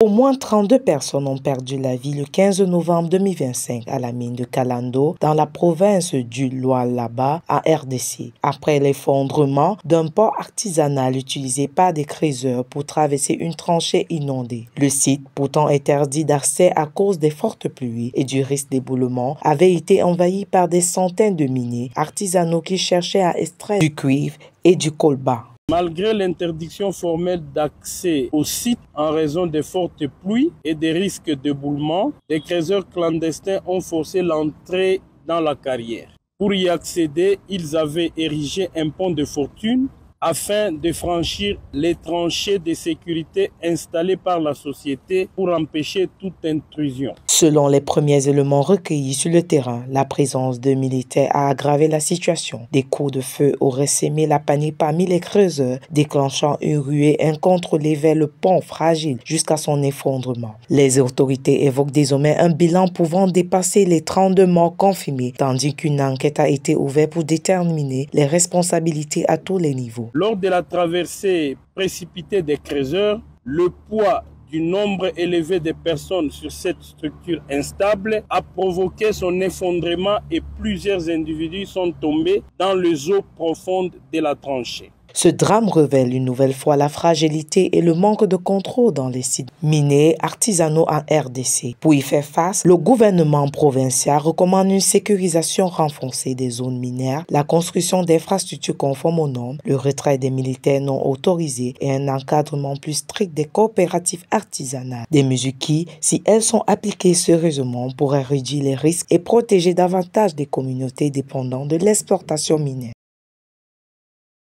Au moins 32 personnes ont perdu la vie le 15 novembre 2025 à la mine de Kalando dans la province du Lualaba en RDC, après l'effondrement d'un port artisanal utilisé par des creuseurs pour traverser une tranchée inondée. Le site, pourtant interdit d'accès à cause des fortes pluies et du risque d'éboulement, avait été envahi par des centaines de miniers artisanaux qui cherchaient à extraire du cuivre et du colba. Malgré l'interdiction formelle d'accès au site en raison des fortes pluies et des risques d'éboulement, les creuseurs clandestins ont forcé l'entrée dans la carrière. Pour y accéder, ils avaient érigé un pont de fortune afin de franchir les tranchées de sécurité installées par la société pour empêcher toute intrusion. Selon les premiers éléments recueillis sur le terrain, la présence de militaires a aggravé la situation. Des coups de feu auraient sémé la panique parmi les creuseurs, déclenchant une ruée incontrôlée vers le pont fragile jusqu'à son effondrement. Les autorités évoquent désormais un bilan pouvant dépasser les 32 morts confirmés, tandis qu'une enquête a été ouverte pour déterminer les responsabilités à tous les niveaux. Lors de la traversée précipitée des creuseurs, le poids du nombre élevé de personnes sur cette structure instable a provoqué son effondrement et plusieurs individus sont tombés dans les eaux profondes de la tranchée. Ce drame révèle une nouvelle fois la fragilité et le manque de contrôle dans les sites miniers artisanaux en RDC. Pour y faire face, le gouvernement provincial recommande une sécurisation renforcée des zones minières, la construction d'infrastructures conformes aux normes, le retrait des militaires non autorisés et un encadrement plus strict des coopératives artisanales. Des mesures qui, si elles sont appliquées sérieusement, pourraient réduire les risques et protéger davantage des communautés dépendantes de l'exploitation minière.